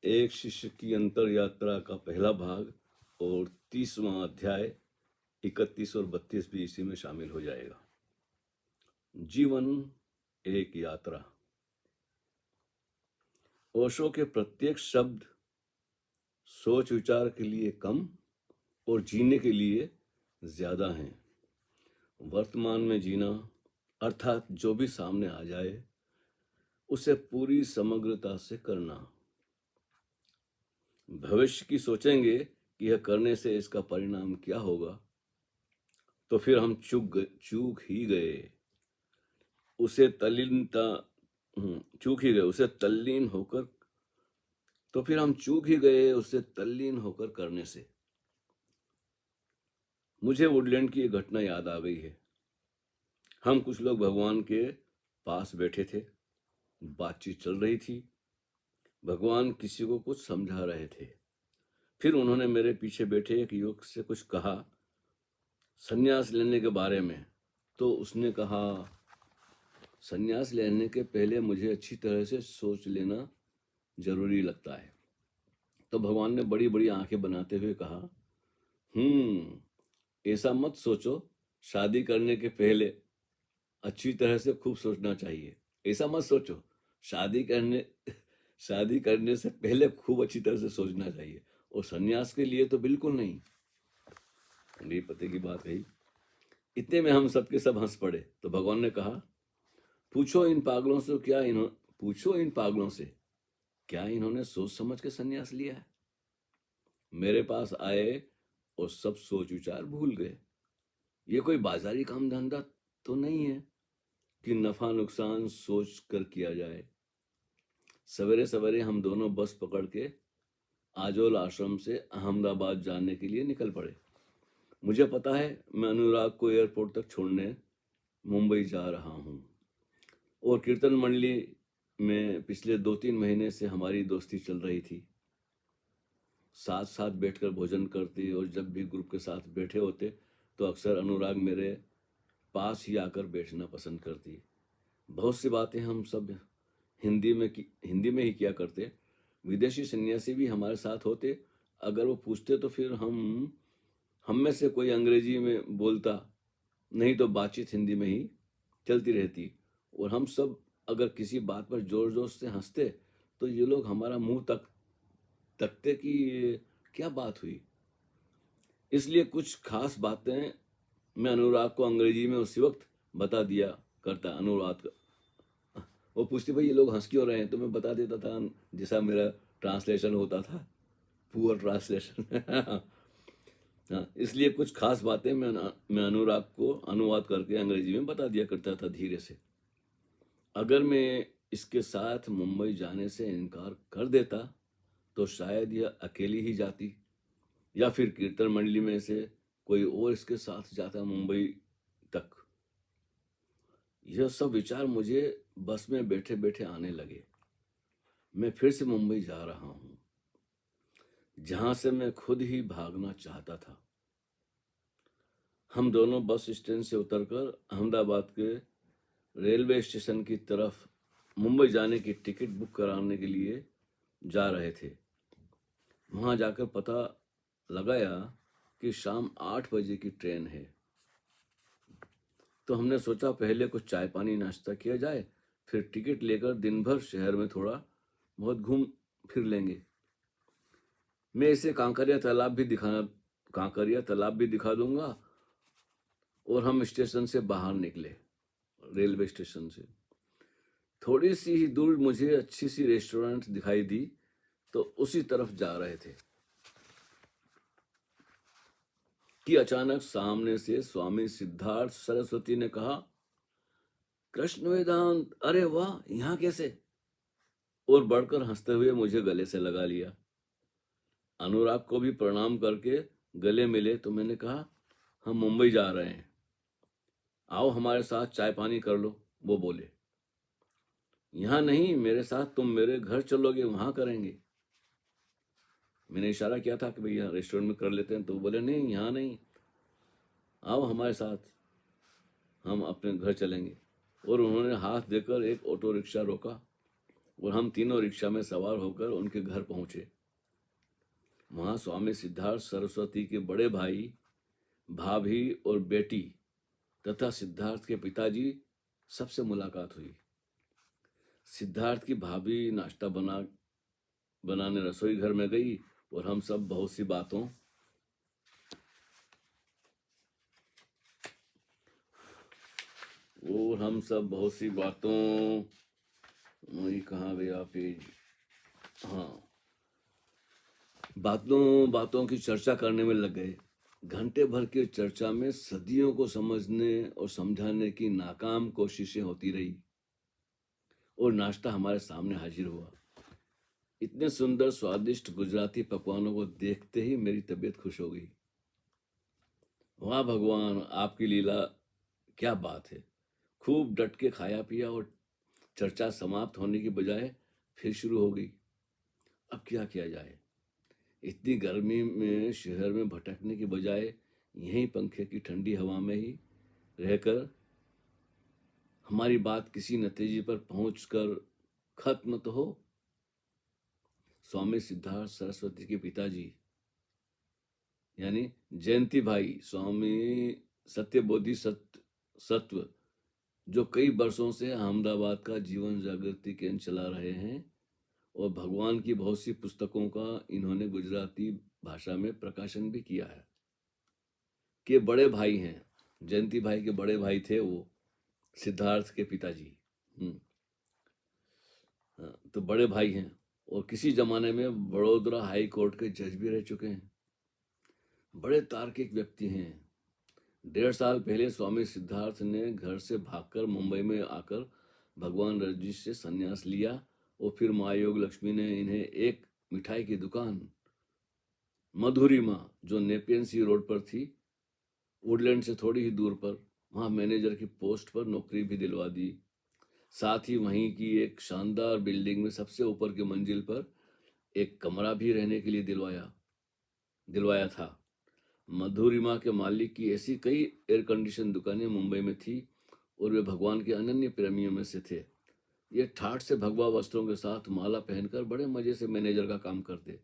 एक शिष्य की अंतर यात्रा का पहला भाग और 30वां अध्याय 31 और 32 भी इसी में शामिल हो जाएगा। जीवन एक यात्रा। ओशो के प्रत्येक शब्द सोच विचार के लिए कम और जीने के लिए ज्यादा हैं। वर्तमान में जीना अर्थात जो भी सामने आ जाए उसे पूरी समग्रता से करना। भविष्य की सोचेंगे कि यह करने से इसका परिणाम क्या होगा तो फिर हम चूक ही गए। उसे तल्लीन होकर तो फिर हम चूक ही गए उसे तल्लीन होकर करने से। मुझे वुडलैंड की एक घटना याद आ गई है। हम कुछ लोग भगवान के पास बैठे थे, बातचीत चल रही थी। भगवान किसी को कुछ समझा रहे थे। फिर उन्होंने मेरे पीछे बैठे एक युवक से कुछ कहा संन्यास लेने के बारे में। तो उसने कहा संन्यास लेने के पहले मुझे अच्छी तरह से सोच लेना जरूरी लगता है। तो भगवान ने बड़ी बड़ी आंखें बनाते हुए कहा ऐसा मत सोचो, शादी करने के पहले अच्छी तरह से खूब सोचना चाहिए। ऐसा मत सोचो, शादी करने से पहले खूब अच्छी तरह से सोचना चाहिए, और संन्यास के लिए तो बिल्कुल नहीं। नहीं पते की बात है। इतने में हम सबके सब हंस पड़े। तो भगवान ने कहा पूछो इन पागलों से क्या इन्होंने सोच समझ के संन्यास लिया है। मेरे पास आए और सब सोच विचार भूल गए। ये कोई बाजारी काम धंधा तो नहीं है कि नफा नुकसान सोच कर किया जाए। सवेरे सवेरे हम दोनों बस पकड़ के आजोल आश्रम से अहमदाबाद जाने के लिए निकल पड़े। मुझे पता है मैं अनुराग को एयरपोर्ट तक छोड़ने मुंबई जा रहा हूँ, और कीर्तन मंडली में पिछले 2-3 महीने से हमारी दोस्ती चल रही थी। साथ साथ बैठकर भोजन करते, और जब भी ग्रुप के साथ बैठे होते तो अक्सर अनुराग मेरे पास ही आकर बैठना पसंद करती। बहुत सी बातें हम सब हिंदी में ही किया करते। विदेशी सन्यासी भी हमारे साथ होते। अगर वो पूछते तो फिर हम में से कोई अंग्रेजी में बोलता, नहीं तो बातचीत हिंदी में ही चलती रहती। और हम सब अगर किसी बात पर जोर जोर से हंसते तो ये लोग हमारा मुंह तकते कि क्या बात हुई। इसलिए कुछ खास बातें मैं अनुराग को अंग्रेजी में उसी वक्त बता दिया करता। अनुराग वो पूछती भाई ये लोग हंस क्यों रहे हैं, तो मैं बता देता था जैसा मेरा ट्रांसलेशन होता था, पुअर ट्रांसलेशन। हाँ, इसलिए कुछ खास बातें मैं अनुराग को अनुवाद करके अंग्रेजी में बता दिया करता था धीरे से। अगर मैं इसके साथ मुंबई जाने से इनकार कर देता तो शायद यह अकेली ही जाती, या फिर कीर्तन मंडली में से कोई और इसके साथ जाता मुंबई तक। यह सब विचार मुझे बस में बैठे बैठे आने लगे। मैं फिर से मुंबई जा रहा हूं, जहां से मैं खुद ही भागना चाहता था। हम दोनों बस स्टैंड से उतरकर अहमदाबाद के रेलवे स्टेशन की तरफ मुंबई जाने की टिकट बुक कराने के लिए जा रहे थे। वहां जाकर पता लगाया कि शाम 8 बजे की ट्रेन है। तो हमने सोचा पहले कुछ चाय पानी नाश्ता किया जाए, फिर टिकट लेकर दिन भर शहर में थोड़ा बहुत घूम फिर लेंगे। मैं इसे कांकरिया तालाब भी दिखा दूंगा। और हम स्टेशन से बाहर निकले। रेलवे स्टेशन से थोड़ी सी ही दूर मुझे अच्छी सी रेस्टोरेंट दिखाई दी, तो उसी तरफ जा रहे थे कि अचानक सामने से स्वामी सिद्धार्थ सरस्वती ने कहा कृष्ण वेदांत, अरे वाह, यहाँ कैसे। और बढ़कर हंसते हुए मुझे गले से लगा लिया। अनुराग को भी प्रणाम करके गले मिले तो मैंने कहा हम मुंबई जा रहे हैं, आओ हमारे साथ चाय पानी कर लो। वो बोले यहाँ नहीं, मेरे साथ तुम मेरे घर चलोगे, वहां करेंगे। मैंने इशारा किया था कि भैया रेस्टोरेंट में कर लेते हैं, तो बोले नहीं यहाँ नहीं, आओ हमारे साथ, हम अपने घर चलेंगे। और उन्होंने हाथ देकर एक ऑटो रिक्शा रोका और हम तीनों रिक्शा में सवार होकर उनके घर पहुंचे। वहां स्वामी सिद्धार्थ सरस्वती के बड़े भाई, भाभी और बेटी तथा सिद्धार्थ के पिताजी सबसे मुलाकात हुई। सिद्धार्थ की भाभी नाश्ता बनाने रसोई घर में गई और हम सब बहुत सी बातों वही कहाँ गया पेज, हाँ, बातों की चर्चा करने में लग गए। घंटे भर की चर्चा में सदियों को समझने और समझाने की नाकाम कोशिशें होती रही और नाश्ता हमारे सामने हाजिर हुआ। इतने सुंदर स्वादिष्ट गुजराती पकवानों को देखते ही मेरी तबीयत खुश हो गई। वाह भगवान, आपकी लीला, क्या बात है। खूब डट के खाया पिया और चर्चा समाप्त होने की बजाय फिर शुरू हो गई। अब क्या किया जाए। इतनी गर्मी में शहर में भटकने की बजाय यहीं पंखे की ठंडी हवा में ही रहकर हमारी बात किसी नतीजे पर पहुंचकर खत्म तो हो। स्वामी सिद्धार्थ सरस्वती के पिताजी यानी जयंती भाई स्वामी सत्यबोधि सत्व, जो कई वर्षों से अहमदाबाद का जीवन जागृति केंद्र चला रहे हैं और भगवान की बहुत सी पुस्तकों का इन्होंने गुजराती भाषा में प्रकाशन भी किया है, के बड़े भाई हैं। जयंती भाई के बड़े भाई थे वो, सिद्धार्थ के पिताजी। हाँ, तो बड़े भाई हैं और किसी जमाने में बड़ोदरा हाई कोर्ट के जज भी रह चुके हैं। बड़े तार्किक व्यक्ति हैं। 1.5 साल पहले स्वामी सिद्धार्थ ने घर से भागकर मुंबई में आकर भगवान रजनीश से संन्यास लिया और फिर माँ योग लक्ष्मी ने इन्हें एक मिठाई की दुकान मधुरिमा, जो नेपियन सी रोड पर थी, वुडलैंड से थोड़ी ही दूर पर, वहां मैनेजर की पोस्ट पर नौकरी भी दिलवा दी। साथ ही वहीं की एक शानदार बिल्डिंग में सबसे ऊपर की मंजिल पर एक कमरा भी रहने के लिए दिलवाया था। मधुरिमा के मालिक की ऐसी कई एयर कंडीशन दुकानें मुंबई में थी और वे भगवान के अनन्य प्रेमियों में से थे। ये ठाठ से भगवा वस्त्रों के साथ माला पहनकर बड़े मजे से मैनेजर का काम करते।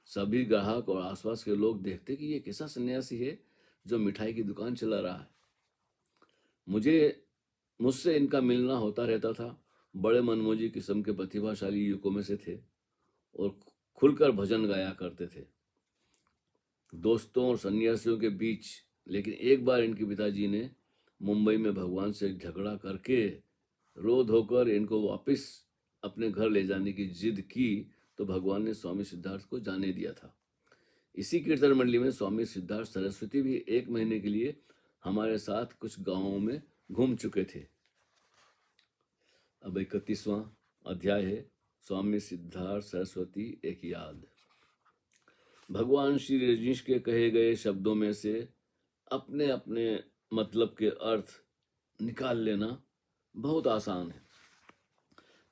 सभी ग्राहक और आसपास के लोग देखते कि ये कैसा सन्यासी है जो मिठाई की दुकान चला रहा है। मुझसे इनका मिलना होता रहता था। बड़े मनमोजी किस्म के प्रतिभाशाली युवकों में से थे और खुलकर भजन गाया करते थे दोस्तों और सन्यासियों के बीच। लेकिन एक बार इनके पिताजी ने मुंबई में भगवान से झगड़ा करके रो धोकर इनको वापस अपने घर ले जाने की जिद की तो भगवान ने स्वामी सिद्धार्थ को जाने दिया था। इसी कीर्तन मंडली में स्वामी सिद्धार्थ सरस्वती भी 1 महीने के लिए हमारे साथ कुछ गांवों में घूम चुके थे। अब 31वां अध्याय है, स्वामी सिद्धार्थ सरस्वती एक याद। भगवान श्री रजनीश के कहे गए शब्दों में से अपने अपने मतलब के अर्थ निकाल लेना बहुत आसान है।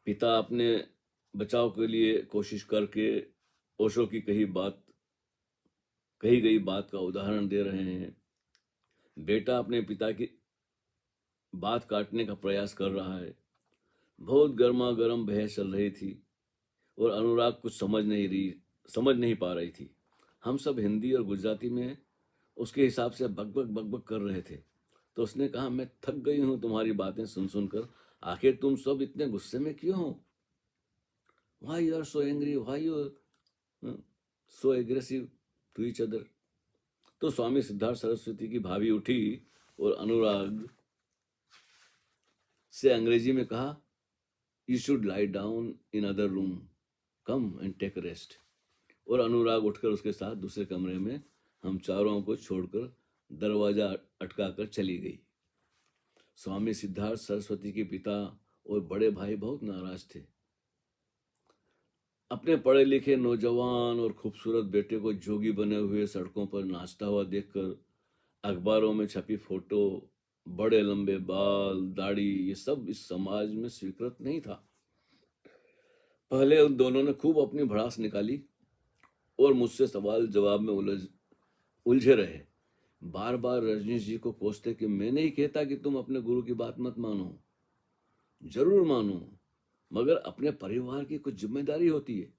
पिता अपने बचाव के लिए कोशिश करके ओशो की कही गई बात का उदाहरण दे रहे हैं। बेटा अपने पिता की बात काटने का प्रयास कर रहा है। बहुत गर्मा गर्म बहस चल रही थी और अनुराग कुछ समझ नहीं पा रही थी। हम सब हिंदी और गुजराती में उसके हिसाब से बकबक कर रहे थे। तो उसने कहा, मैं थक गई हूं तुम्हारी बातें सुन सुनकर। आखिर तुम सब इतने गुस्से में क्यों हो? Why you are so angry? Why you so aggressive to each other? तो स्वामी सिद्धार्थ सरस्वती की भाभी उठी और अनुराग से अंग्रेजी में कहा, you should lie down in other room, come and take rest. और अनुराग उठकर उसके साथ दूसरे कमरे में हम चारों को छोड़कर दरवाजा अटकाकर चली गई। स्वामी सिद्धार्थ सरस्वती के पिता और बड़े भाई बहुत नाराज थे। अपने पढ़े लिखे नौजवान और खूबसूरत बेटे को जोगी बने हुए सड़कों पर नाचता हुआ देखकर अखबारों में छपी फोटो, बड़े लंबे बाल, दाढ़ी, ये सब इस समाज में स्वीकृत नहीं था। पहले उन दोनों ने खूब अपनी भड़ास निकाली और मुझसे सवाल जवाब में उलझे रहे। बार बार रजनीश जी को कोसते कि मैं नहीं कहता कि तुम अपने गुरु की बात मत मानो, जरूर मानो, मगर अपने परिवार की कुछ जिम्मेदारी होती है।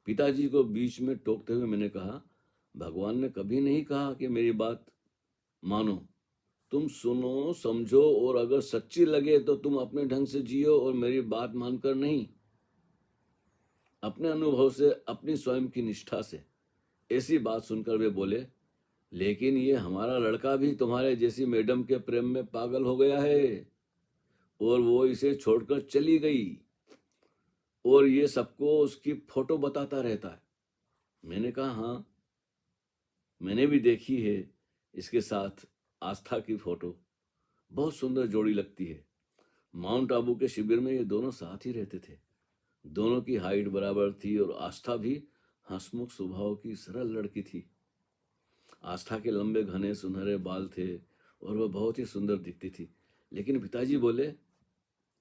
पिताजी को बीच में टोकते हुए मैंने कहा, भगवान ने कभी नहीं कहा कि मेरी बात मानो। तुम सुनो, समझो और अगर सच्ची लगे तो तुम अपने ढंग से जियो और मेरी बात मानकर नहीं। अपने अनुभव से, अपनी स्वयं की निष्ठा से। ऐसी बात सुनकर वे बोले, लेकिन ये हमारा लड़का भी तुम्हारे जैसी मैडम के प्रेम में पागल हो गया है और वो इसे छोड़कर चली गई और ये सबको उसकी फोटो बताता रहता है। मैंने कहा, हाँ, मैंने भी देखी है इसके साथ आस्था की फोटो। बहुत सुंदर जोड़ी लगती है। माउंट आबू के शिविर में ये दोनों साथ ही रहते थे। दोनों की हाइट बराबर थी और आस्था भी हंसमुख स्वभाव की सरल लड़की थी। आस्था के लंबे घने सुनहरे बाल थे और वह बहुत ही सुंदर दिखती थी। लेकिन पिताजी बोले,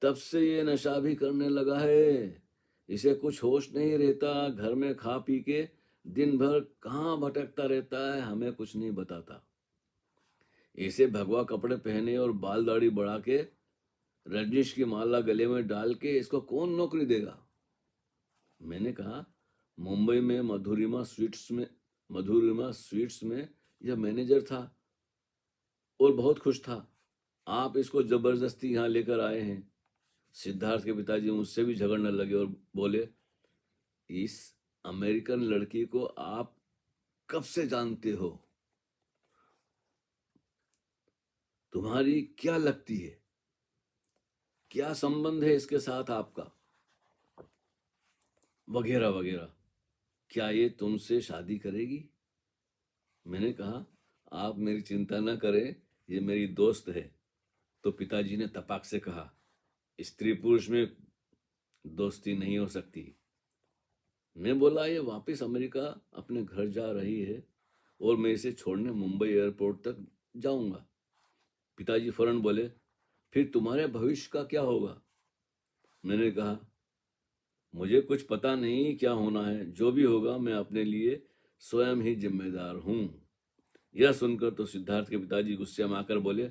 तब से ये नशा भी करने लगा है। इसे कुछ होश नहीं रहता, घर में खा पी के दिन भर कहाँ भटकता रहता है, हमें कुछ नहीं बताता। ऐसे भगवा कपड़े पहने और बाल दाढ़ी बढ़ा के, रजनीश की माला गले में डाल के इसको कौन नौकरी देगा? मैंने कहा, मुंबई में मधुरिमा स्वीट्स में यह मैनेजर था और बहुत खुश था। आप इसको जबरदस्ती यहाँ लेकर आए हैं। सिद्धार्थ के पिताजी मुझसे भी झगड़ने लगे और बोले, इस अमेरिकन लड़की को आप कब से जानते हो? तुम्हारी क्या लगती है? क्या संबंध है इसके साथ आपका? वगैरह वगैरह। क्या ये तुमसे शादी करेगी? मैंने कहा, आप मेरी चिंता न करें, ये मेरी दोस्त है। तो पिताजी ने तपाक से कहा, स्त्री पुरुष में दोस्ती नहीं हो सकती। मैं बोला, ये वापस अमेरिका अपने घर जा रही है और मैं इसे छोड़ने मुंबई एयरपोर्ट तक जाऊंगा। पिताजी फौरन बोले, फिर तुम्हारे भविष्य का क्या होगा? मैंने कहा, मुझे कुछ पता नहीं क्या होना है, जो भी होगा मैं अपने लिए स्वयं ही जिम्मेदार हूं। यह सुनकर तो सिद्धार्थ के पिताजी गुस्से में आकर बोले,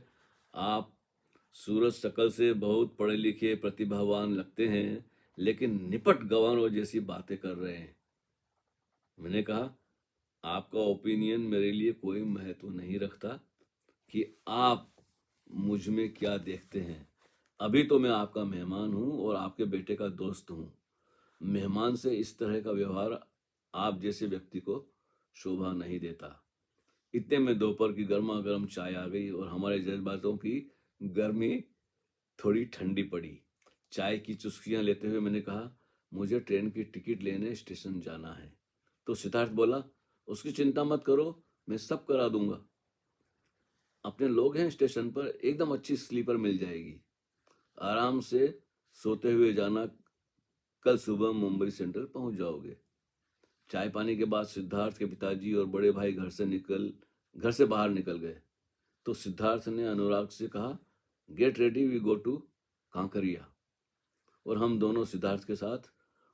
आप सूरज शकल से बहुत पढ़े लिखे प्रतिभावान लगते हैं, लेकिन निपट गंवारों जैसी बातें कर रहे हैं। मैंने कहा, आपका ओपिनियन मेरे लिए कोई महत्व नहीं रखता कि आप मुझ में क्या देखते हैं। अभी तो मैं आपका मेहमान हूं और आपके बेटे का दोस्त हूं। मेहमान से इस तरह का व्यवहार आप जैसे व्यक्ति को शोभा नहीं देता। इतने में दोपहर की गर्मा गर्म चाय आ गई और हमारे जज्बातों की गर्मी थोड़ी ठंडी पड़ी। चाय की चुस्कियां लेते हुए मैंने कहा, मुझे ट्रेन की टिकट लेने स्टेशन जाना है। तो सिद्धार्थ बोला, उसकी चिंता मत करो, मैं सब करा दूंगा। अपने लोग हैं स्टेशन पर, एकदम अच्छी स्लीपर मिल जाएगी। आराम से सोते हुए जाना, कल सुबह मुंबई सेंट्रल पहुंच जाओगे। चाय पानी के बाद सिद्धार्थ के पिताजी और बड़े भाई घर से बाहर निकल गए। तो सिद्धार्थ ने अनुराग से कहा, get ready, we go to Kankaria. और हम दोनों सिद्धार्थ के साथ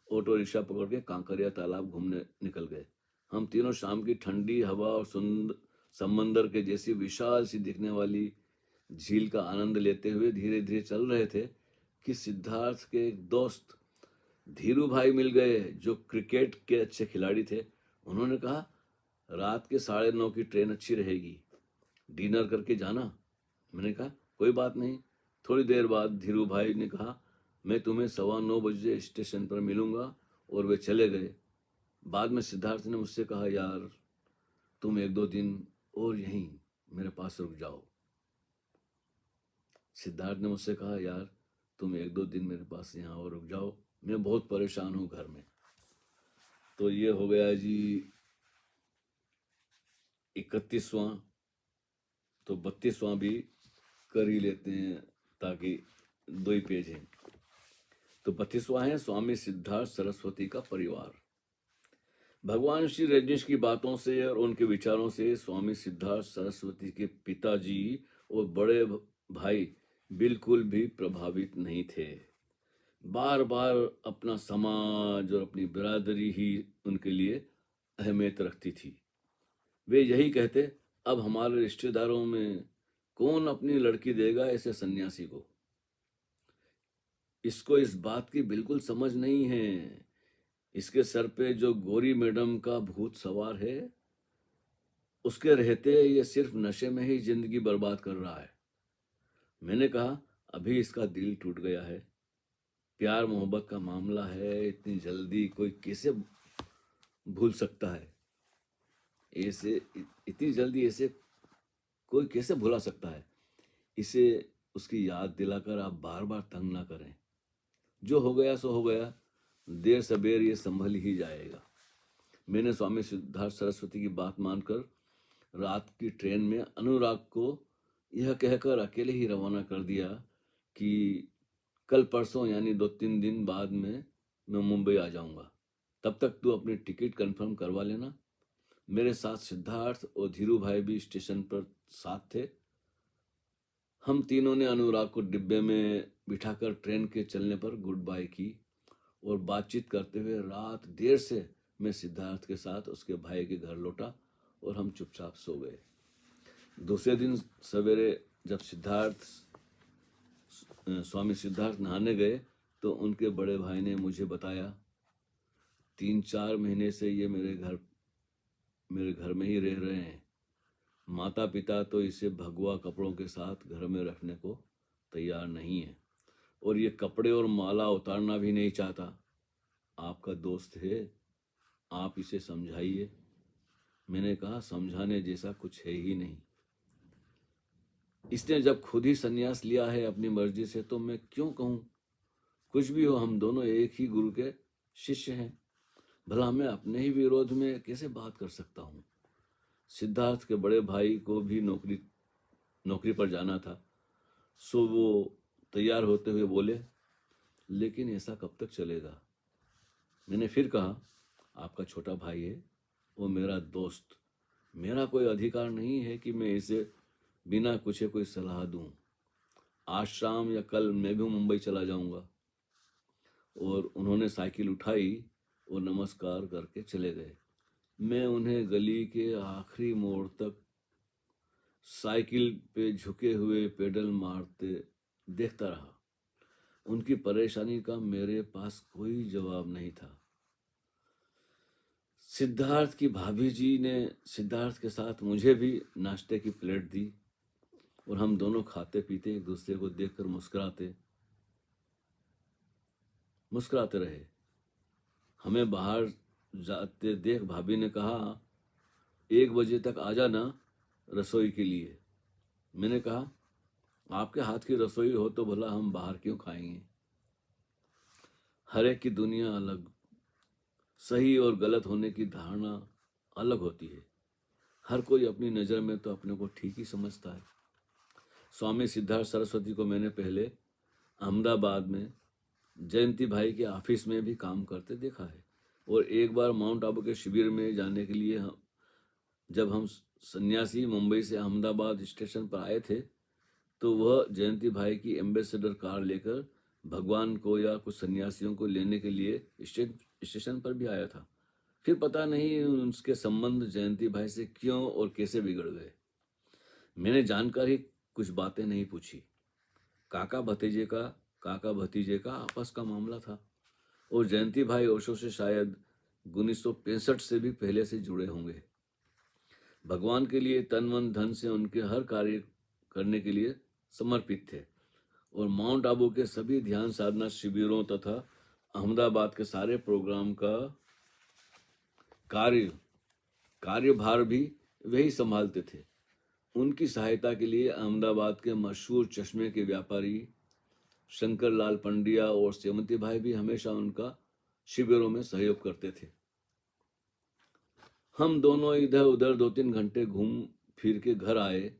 ऑटो रिक्शा पकड़ के कांकरिया तालाब घूमने निकल गए। हम तीनों शाम की ठंडी हवा और सुंदर समंदर के जैसी विशाल सी दिखने वाली झील का आनंद लेते हुए धीरे धीरे चल रहे थे कि सिद्धार्थ के एक दोस्त धीरू भाई मिल गए, जो क्रिकेट के अच्छे खिलाड़ी थे। उन्होंने कहा, रात के 9:30 की ट्रेन अच्छी रहेगी, डिनर करके जाना। मैंने कहा, कोई बात नहीं। थोड़ी देर बाद धीरू भाई ने कहा, मैं तुम्हें 9:15 स्टेशन पर मिलूंगा, और वे चले गए। बाद में सिद्धार्थ ने मुझसे कहा, यार तुम 1-2 दिन और यहीं मेरे पास रुक जाओ। सिद्धार्थ ने मुझसे कहा, यार तुम 1-2 दिन मेरे पास यहाँ और रुक जाओ, मैं बहुत परेशान हूँ घर में। तो ये हो गया जी 31वां। तो 32वां भी कर ही लेते हैं, ताकि 2 ही पेज हैं। तो 32वां है, स्वामी सिद्धार्थ सरस्वती का परिवार। भगवान श्री रजनीश की बातों से और उनके विचारों से स्वामी सिद्धार्थ सरस्वती के पिताजी और बड़े भाई बिल्कुल भी प्रभावित नहीं थे। बार बार अपना समाज और अपनी बिरादरी ही उनके लिए अहमियत रखती थी। वे यही कहते, अब हमारे रिश्तेदारों में कौन अपनी लड़की देगा ऐसे सन्यासी को? इसको इस बात की बिल्कुल समझ नहीं है। इसके सर पे जो गौरी मैडम का भूत सवार है, उसके रहते ये सिर्फ नशे में ही जिंदगी बर्बाद कर रहा है। मैंने कहा, अभी इसका दिल टूट गया है, प्यार मोहब्बत का मामला है, इतनी जल्दी कोई कैसे भूल सकता है? ऐसे इतनी जल्दी ऐसे कोई कैसे भुला सकता है? इसे उसकी याद दिलाकर आप बार बार तंग ना करें। जो हो गया सो हो गया, देर सबेर ये संभल ही जाएगा। मैंने स्वामी सिद्धार्थ सरस्वती की बात मानकर रात की ट्रेन में अनुराग को यह कहकर अकेले ही रवाना कर दिया कि कल परसों यानी 2-3 दिन बाद में मैं मुंबई आ जाऊंगा। तब तक तू अपनी टिकट कंफर्म करवा लेना। मेरे साथ सिद्धार्थ और धीरू भाई भी स्टेशन पर साथ थे। हम तीनों ने अनुराग को डिब्बे में बिठाकर ट्रेन के चलने पर गुड बाय की और बातचीत करते हुए रात देर से मैं सिद्धार्थ के साथ उसके भाई के घर लौटा और हम चुपचाप सो गए। दूसरे दिन सवेरे जब स्वामी सिद्धार्थ नहाने गए तो उनके बड़े भाई ने मुझे बताया, 3-4 महीने से ये मेरे घर में ही रह रहे हैं। माता पिता तो इसे भगवा कपड़ों के साथ घर में रखने को तैयार नहीं है और ये कपड़े और माला उतारना भी नहीं चाहता। आपका दोस्त है, आप इसे समझाइए। मैंने कहा, समझाने जैसा कुछ है ही नहीं। इसने जब खुद ही संन्यास लिया है अपनी मर्जी से तो मैं क्यों कहूँ? कुछ भी हो, हम दोनों एक ही गुरु के शिष्य हैं। भला मैं अपने ही विरोध में कैसे बात कर सकता हूँ? सिद्धार्थ के बड़े भाई को भी नौकरी पर जाना था, सो वो तैयार होते हुए बोले, लेकिन ऐसा कब तक चलेगा? मैंने फिर कहा, आपका छोटा भाई है, वो मेरा दोस्त, मेरा कोई अधिकार नहीं है कि मैं इसे बिना पूछे कोई सलाह दूं। आज शाम या कल मैं भी मुंबई चला जाऊंगा। और उन्होंने साइकिल उठाई और नमस्कार करके चले गए। मैं उन्हें गली के आखिरी मोड़ तक साइकिल पे झुके हुए पेडल मारते देखता रहा। उनकी परेशानी का मेरे पास कोई जवाब नहीं था। सिद्धार्थ की भाभी जी ने सिद्धार्थ के साथ मुझे भी नाश्ते की प्लेट दी और हम दोनों खाते पीते एक दूसरे को देखकर मुस्कुराते रहे। हमें बाहर जाते देख भाभी ने कहा, 1 बजे तक आ जाना रसोई के लिए। मैंने कहा, आपके हाथ की रसोई हो तो भला हम बाहर क्यों खाएंगे? हर एक की दुनिया अलग, सही और गलत होने की धारणा अलग होती है। हर कोई अपनी नज़र में तो अपने को ठीक ही समझता है। स्वामी सिद्धार्थ सरस्वती को मैंने पहले अहमदाबाद में जयंती भाई के ऑफिस में भी काम करते देखा है और एक बार माउंट आबू के शिविर में जाने के लिए जब हम सन्यासी मुंबई से अहमदाबाद स्टेशन पर आए थे तो वह जयंती भाई की एम्बेसडर कार लेकर भगवान को या कुछ सन्यासियों को लेने के लिए स्टेशन पर भी आया था। फिर पता नहीं उसके संबंध जयंती भाई से क्यों और कैसे बिगड़ गए। मैंने जानकर ही कुछ बातें नहीं पूछी। काका भतीजे का आपस का मामला था और जयंती भाई ओशो से शायद 1965 से भी पहले से जुड़े होंगे। भगवान के लिए तन मन धन से उनके हर कार्य करने के लिए समर्पित थे और माउंट आबू के सभी ध्यान साधना शिविरों तथा अहमदाबाद के सारे प्रोग्राम का कार्यभार भी वही संभालते थे। उनकी सहायता के लिए अहमदाबाद के मशहूर चश्मे के व्यापारी शंकर लाल पंड्या और सेवंती भाई भी हमेशा उनका शिविरों में सहयोग करते थे। हम दोनों इधर उधर 2-3 घंटे घूम फिर के घर आए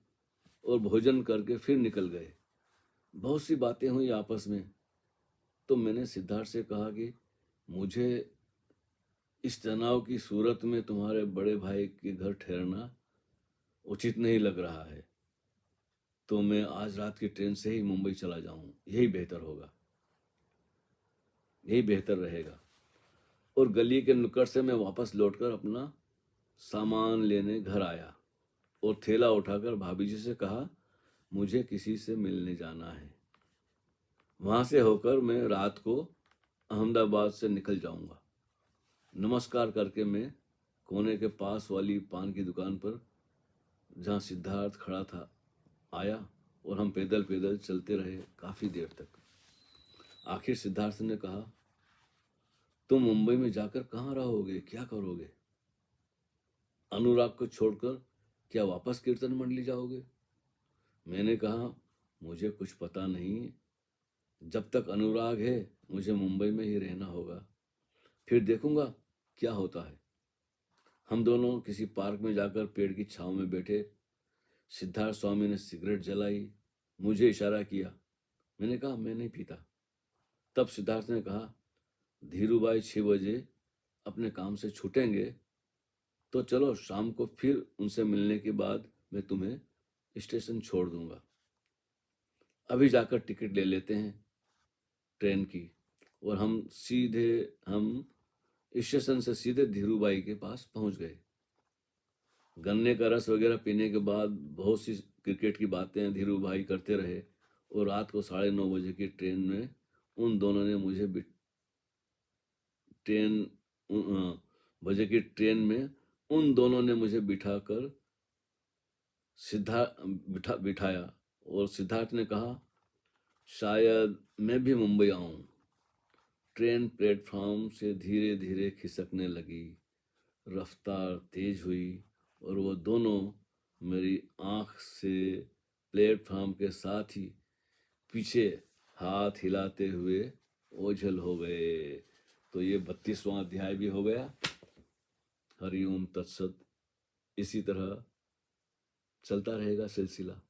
और भोजन करके फिर निकल गए। बहुत सी बातें हुई आपस में। तो मैंने सिद्धार्थ से कहा कि मुझे इस तनाव की सूरत में तुम्हारे बड़े भाई के घर ठहरना उचित नहीं लग रहा है, तो मैं आज रात की ट्रेन से ही मुंबई चला जाऊं। यही बेहतर रहेगा। और गली के नुक्कड़ से मैं वापस लौटकर अपना सामान लेने घर आया और थैला उठाकर भाभी जी से कहा, मुझे किसी से मिलने जाना है। वहां से होकर मैं रात को अहमदाबाद से निकल जाऊंगा। नमस्कार करके मैं कोने के पास वाली पान की दुकान पर, जहां सिद्धार्थ खड़ा था, आया और हम पैदल पैदल चलते रहे काफी देर तक। आखिर सिद्धार्थ ने कहा, तुम मुंबई में जाकर कहाँ रहोगे, क्या करोगे? अनुराग को छोड़कर क्या वापस कीर्तन मंडली जाओगे? मैंने कहा, मुझे कुछ पता नहीं, जब तक अनुराग है मुझे मुंबई में ही रहना होगा, फिर देखूंगा क्या होता है। हम दोनों किसी पार्क में जाकर पेड़ की छांव में बैठे। सिद्धार्थ स्वामी ने सिगरेट जलाई, मुझे इशारा किया। मैंने कहा, मैं नहीं पीता। तब सिद्धार्थ ने कहा, धीरूभाई 6 बजे अपने काम से छूटेंगे, तो चलो शाम को फिर उनसे मिलने के बाद मैं तुम्हें स्टेशन छोड़ दूंगा। अभी जाकर टिकट ले लेते हैं ट्रेन की, और हम स्टेशन से सीधे धीरूभाई के पास पहुंच गए। गन्ने का रस वगैरह पीने के बाद बहुत सी क्रिकेट की बातें धीरूभाई करते रहे, और रात को 9:30 बजे की ट्रेन में उन दोनों ने मुझे ट्रेन बजे की ट्रेन में उन दोनों ने मुझे बिठाकर बिठाया, और सिद्धार्थ ने कहा, शायद मैं भी मुंबई आऊं। ट्रेन प्लेटफॉर्म से धीरे धीरे खिसकने लगी, रफ्तार तेज हुई, और वो दोनों मेरी आंख से प्लेटफॉर्म के साथ ही पीछे हाथ हिलाते हुए ओझल हो गए। तो ये 32वां अध्याय भी हो गया। हरिओम तत्सत। इसी तरह चलता रहेगा सिलसिला।